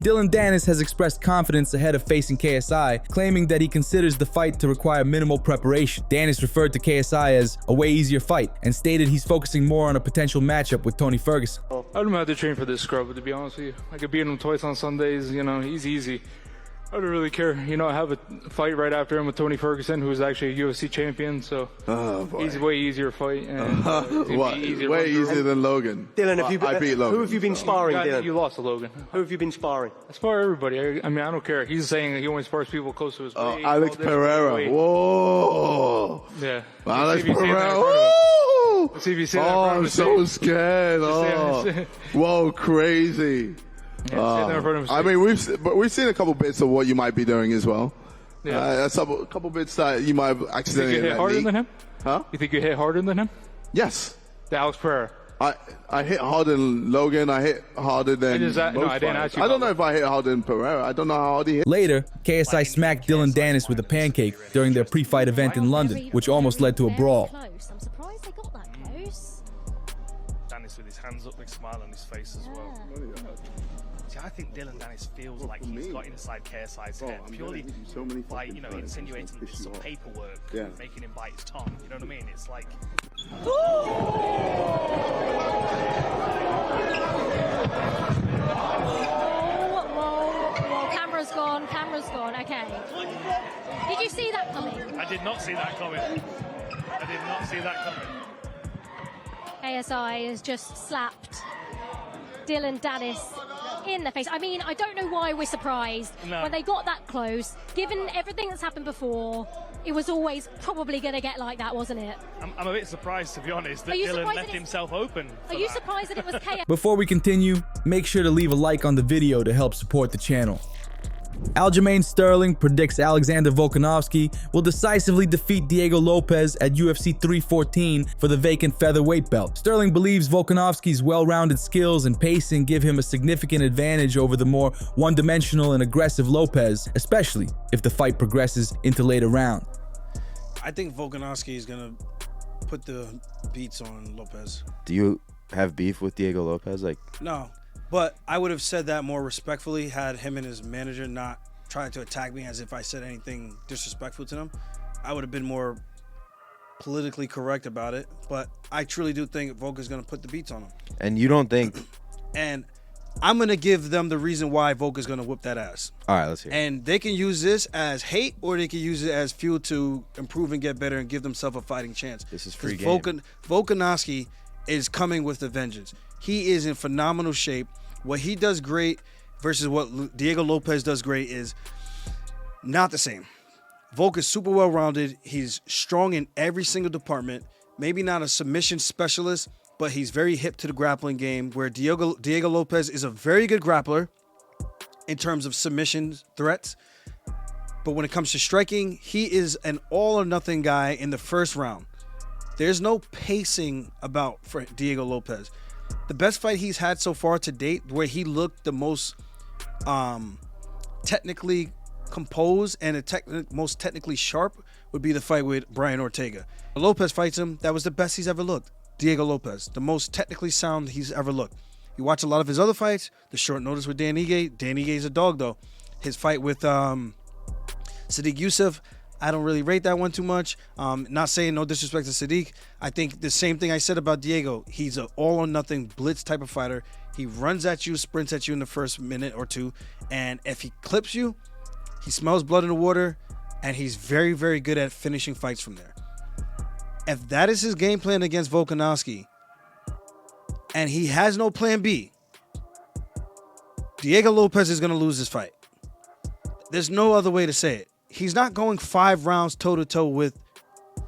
Dillon Danis has expressed confidence ahead of facing KSI, claiming that he considers the fight to require minimal preparation. Danis referred to KSI as a way easier fight and stated he's focusing more on a potential matchup with Tony Ferguson. I wouldn't have to train for this scrub, to be honest with you. I could beat him twice on Sundays, you know, he's easy. I don't really care. You know, I have a fight right after him with Tony Ferguson, who's actually a UFC champion, so he's a way easier fight. And, way easier than Logan. Dillon, I beat Logan. who have you been sparring, Dillon? You lost to Logan. Who have you been sparring? I spar everybody. I mean, I don't care. He's saying he only spars people close to his weight. Alex Pereira. Whoa. Yeah. Alex Pereira. Let's see if you say that in front of I'm him. so scared. Whoa, crazy. I mean, we've seen a couple bits of what you might be doing as well. Yeah. A couple bits that you might have accidentally. You think you hit harder than him? Huh? You think you hit harder than him? Yes. The Alex Pereira. I hit harder than Logan. I hit harder than most I didn't ask you. I don't know if I hit harder than Pereira. I don't know how hard he hit. Later, KSI smacked Dillon Danis with a pancake during their pre-fight event in London, which almost led to a brawl. I'm surprised they got that close. Danis with his hands up, big smile on his face as well. See, I think Dillon Danis feels like he's got inside KSI's head, purely by, you know, insinuating some paperwork, making him bite his tongue. You know what I mean? It's like. Whoa, camera's gone, okay. Did you see that coming? I did not see that coming. KSI has just slapped Dillon Danis in the face. I mean, I don't know why we're surprised when they got that close. Given everything that's happened before, it was always probably going to get like that, wasn't it? I'm a bit surprised, to be honest, that Dillon left himself open. Are you surprised that it was KSI? Before we continue, make sure to leave a like on the video to help support the channel. Aljamain Sterling predicts Alexander Volkanovski will decisively defeat Diego Lopes at UFC 314 for the vacant featherweight belt. Sterling believes Volkanovski's well-rounded skills and pacing give him a significant advantage over the more one-dimensional and aggressive Lopes, especially if the fight progresses into later rounds. I think Volkanovski is going to put the beats on Lopes. Do you have beef with Diego Lopes? No. But I would have said that more respectfully had him and his manager not tried to attack me as if I said anything disrespectful to them. I would have been more politically correct about it. But I truly do think Volk is going to put the beats on him. And you don't think... And I'm going to give them the reason why Volk is going to whoop that ass. All right, let's hear it. And they can use this as hate, or they can use it as fuel to improve and get better and give themselves a fighting chance. This is free game. Volkanovski is coming with a vengeance. He is in phenomenal shape. What he does great versus what Diego Lopes does great is not the same. Volk is super well-rounded. He's strong in every single department. Maybe not a submission specialist, but he's very hip to the grappling game, where Diego Lopes is a very good grappler in terms of submission threats. But when it comes to striking, he is an all-or-nothing guy in the first round. There's no pacing about for Diego Lopes. The best fight he's had so far to date, where he looked the most technically composed and most technically sharp, would be the fight with Brian Ortega. Lopes fights him. That was the best he's ever looked. Diego Lopes, the most technically sound he's ever looked. You watch a lot of his other fights, the short notice with Dan Ige. Dan Ige's a dog, though. His fight with Sadiq Youssef, I don't really rate that one too much. Not saying no disrespect to Sadiq. I think the same thing I said about Diego. He's an all-or-nothing blitz type of fighter. He runs at you, sprints at you in the first minute or two, and if he clips you, he smells blood in the water, and he's very, very good at finishing fights from there. If that is his game plan against Volkanovski, and he has no plan B, Diego Lopes is going to lose this fight. There's no other way to say it. He's not going 5 rounds toe-to-toe with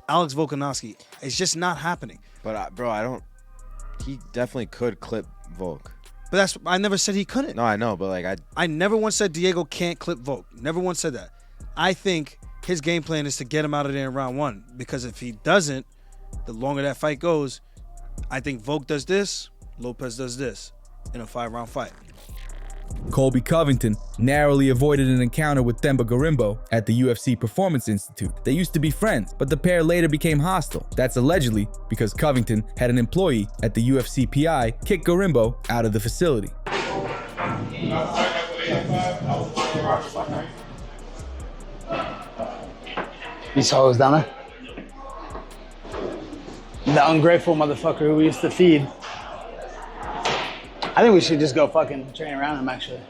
Alex Volkanovski. It's just not happening. But, bro, he definitely could clip Volk. But I never said he couldn't. No, I know, but I never once said Diego can't clip Volk. Never once said that. I think his game plan is to get him out of there in round 1, because if he doesn't, the longer that fight goes, I think Volk does this, Lopes does this in a 5-round fight. Colby Covington narrowly avoided an encounter with Themba Gorimbo at the UFC Performance Institute. They used to be friends, but the pair later became hostile. That's allegedly because Covington had an employee at the UFC PI kick Gorimbo out of the facility. These hoes down there. The ungrateful motherfucker who we used to feed. I think we should just go fucking train around him, actually.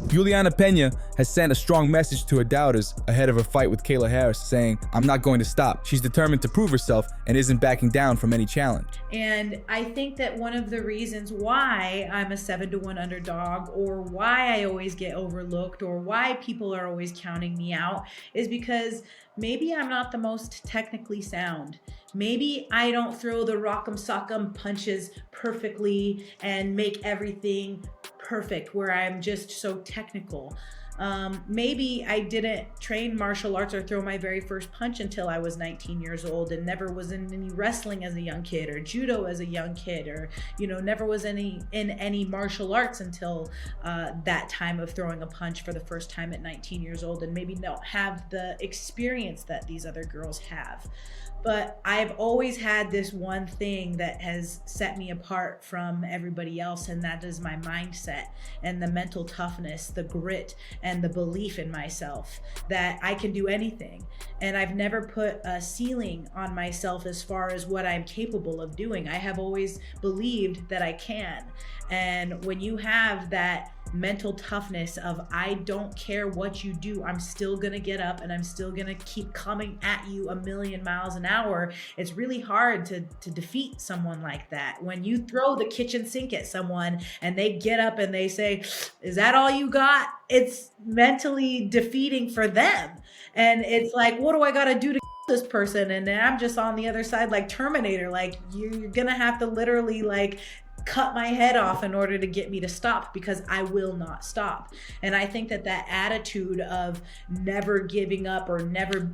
Juliana Peña has sent a strong message to her doubters ahead of her fight with Kayla Harris, saying, "I'm not going to stop." She's determined to prove herself and isn't backing down from any challenge. And I think that one of the reasons why I'm a 7-1 underdog, or why I always get overlooked, or why people are always counting me out, is because maybe I'm not the most technically sound. Maybe I don't throw the rock'em sock'em punches perfectly and make everything perfect where I'm just so technical. Maybe I didn't train martial arts or throw my very first punch until I was 19 years old, and never was in any wrestling as a young kid, or judo as a young kid, or never was in any martial arts until that time of throwing a punch for the first time at 19 years old, and maybe don't have the experience that these other girls have. But I've always had this one thing that has set me apart from everybody else, and that is my mindset and the mental toughness, the grit, and the belief in myself that I can do anything. And I've never put a ceiling on myself as far as what I'm capable of doing. I have always believed that I can. And when you have that mental toughness of, I don't care what you do, I'm still gonna get up and I'm still gonna keep coming at you a million miles an hour, it's really hard to defeat someone like that. When you throw the kitchen sink at someone and they get up and they say, "Is that all you got?" It's mentally defeating for them. And it's like, what do I gotta do to this person? And I'm just on the other side like Terminator, like you're gonna have to literally like cut my head off in order to get me to stop, because I will not stop. And I think that attitude of never giving up or never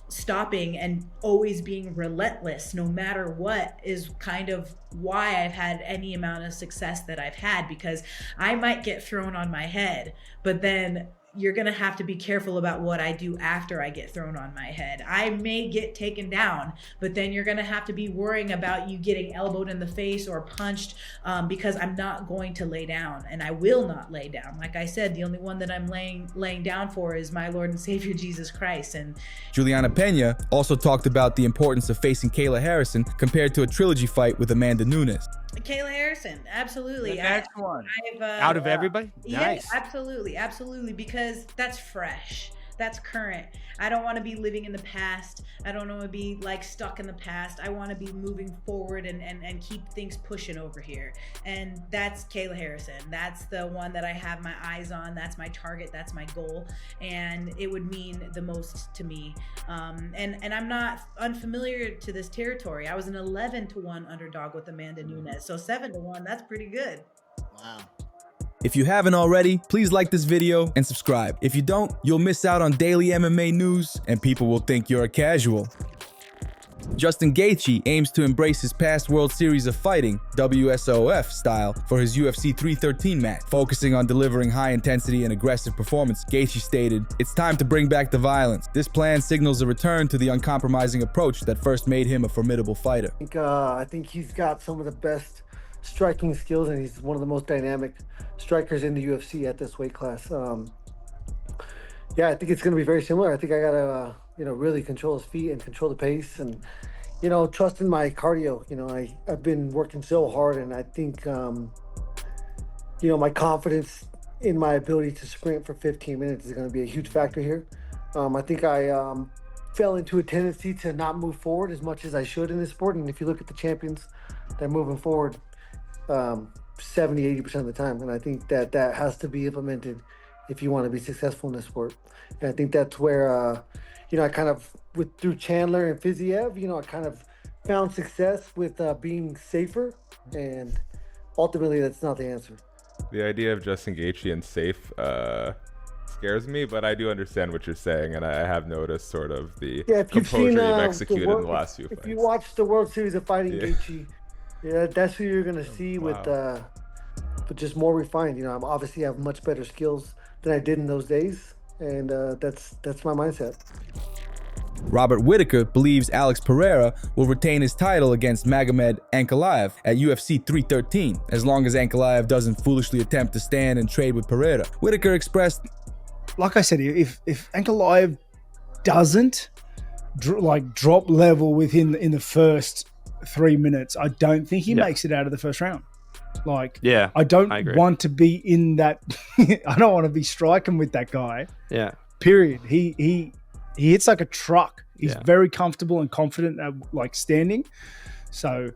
stopping and always being relentless no matter what is kind of why I've had any amount of success that I've had, because I might get thrown on my head, but then you're gonna have to be careful about what I do after I get thrown on my head. I may get taken down, but then you're gonna have to be worrying about you getting elbowed in the face or punched, because I'm not going to lay down, and I will not lay down. Like I said, the only one that I'm laying down for is my Lord and Savior Jesus Christ. And Juliana Peña also talked about the importance of facing Kayla Harrison compared to a trilogy fight with Amanda Nunes. Kayla Harrison, absolutely. The next one. I've, out of everybody? Nice. Yeah, absolutely, because that's fresh. That's current. I don't want to be living in the past. I don't want to be like stuck in the past. I want to be moving forward and keep things pushing over here. And that's Kayla Harrison. That's the one that I have my eyes on. That's my target. That's my goal. And it would mean the most to me. And I'm not unfamiliar to this territory. I was an 11-1 underdog with Amanda Nunes. So 7-1, that's pretty good. Wow. If you haven't already, please like this video and subscribe. If you don't, you'll miss out on daily MMA news and people will think you're a casual. Justin Gaethje aims to embrace his past World Series of Fighting, WSOF style, for his UFC 313 match. Focusing on delivering high intensity and aggressive performance, Gaethje stated, "It's time to bring back the violence. This plan signals a return to the uncompromising approach that first made him a formidable fighter." I think he's got some of the best striking skills, and he's one of the most dynamic strikers in the UFC at this weight class. Yeah, I think it's going to be very similar. I think I got to, really control his feet and control the pace, and, trust in my cardio. I've been working so hard, and I think, my confidence in my ability to sprint for 15 minutes is going to be a huge factor here. I think I fell into a tendency to not move forward as much as I should in this sport. And if you look at the champions, they're moving forward 70-80% of the time, and I think that has to be implemented if you want to be successful in this sport. And I think that's where I kind of through Chandler and Fiziev, I kind of found success with being safer, and ultimately that's not the answer. The idea of Justin Gaethje and safe scares me, but I do understand what you're saying, and I have noticed sort of the composure you've executed in the last few fights. If you watch the World Series of Fighting, Gaethje, that's who you're gonna see with just more refined. I'm obviously have much better skills than I did in those days, and that's my mindset. Robert Whittaker believes Alex Pereira will retain his title against Magomed Ankalaev at UFC 313, as long as Ankalaev doesn't foolishly attempt to stand and trade with Pereira. Whittaker expressed, like I said, if Ankalaev doesn't drop level within in the first 3 minutes, I don't think he makes it out of the first round. I don't want to be in that. I don't want to be striking with that guy. Yeah. Period. He hits like a truck. He's very comfortable and confident at standing. So,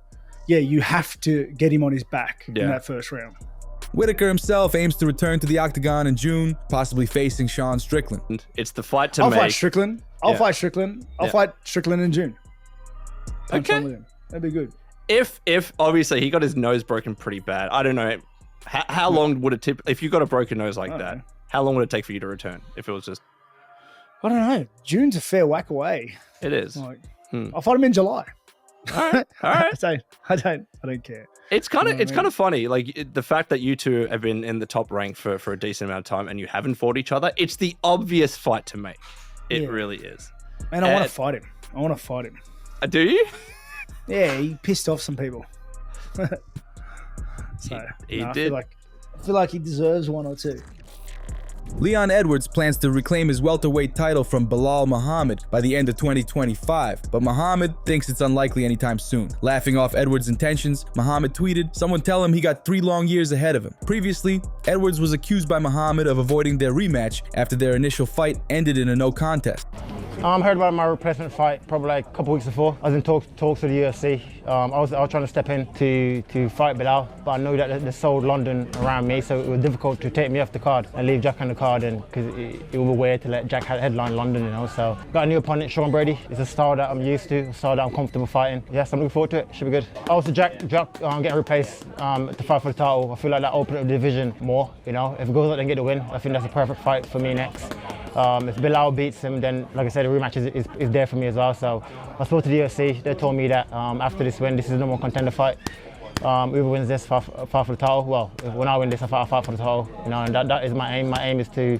yeah, you have to get him on his back in that first round. Whittaker himself aims to return to the octagon in June, possibly facing Sean Strickland. It's the fight to I'll make. fight Strickland. I'll fight Strickland. I'll fight Strickland in June. Okay. That'd be good. If obviously he got his nose broken pretty bad, I don't know. How long would it tip if you got a broken nose like that? Know. How long would it take for you to return if it was just... I don't know. June's a fair whack away. It is. I'll fight him in July. All right. I don't care. It's kind of funny, the fact that you two have been in the top rank for a decent amount of time and you haven't fought each other. It's the obvious fight to make. It really is. And I want to fight him. Do you? Yeah, he pissed off some people. He did. I feel like he deserves one or two. Leon Edwards plans to reclaim his welterweight title from Belal Muhammad by the end of 2025, but Muhammad thinks it's unlikely anytime soon. Laughing off Edwards' intentions, Muhammad tweeted, "Someone tell him he got 3 long years ahead of him." Previously, Edwards was accused by Muhammad of avoiding their rematch after their initial fight ended in a no contest. I heard about my replacement fight probably a couple weeks before. I was in talks with the UFC. I was trying to step in to fight Belal, but I knew that they sold London around me, so it was difficult to take me off the card and leave Jack on the card, and because it would be weird to let Jack headline London, So got a new opponent, Sean Brady. It's a style that I'm used to, a style that I'm comfortable fighting. Yes, I'm looking forward to it. Should be good. Also, Jack getting replaced to fight for the title. I feel like that opened up the division more. If it goes out and get the win, I think that's a perfect fight for me next. If Belal beats him, then, like I said, the rematch is there for me as well. So I spoke to the UFC. They told me that after this win, this is the number 1 contender fight. Whoever wins this, fight for the title. Well, when I win this, I fight for the title. And that is my aim. My aim is to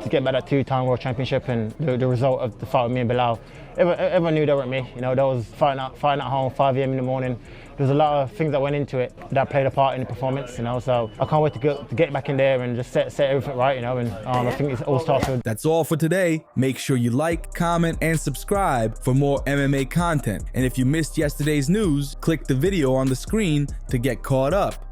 get back that 2-time world championship, and the result of the fight with me and Belal. Everyone knew that weren't me. That was fighting at home, 5 a.m. in the morning. There's a lot of things that went into it that played a part in the performance, So I can't wait to get back in there and just set everything right, And I think it all starts with. That's all for today. Make sure you like, comment, and subscribe for more MMA content. And if you missed yesterday's news, click the video on the screen to get caught up.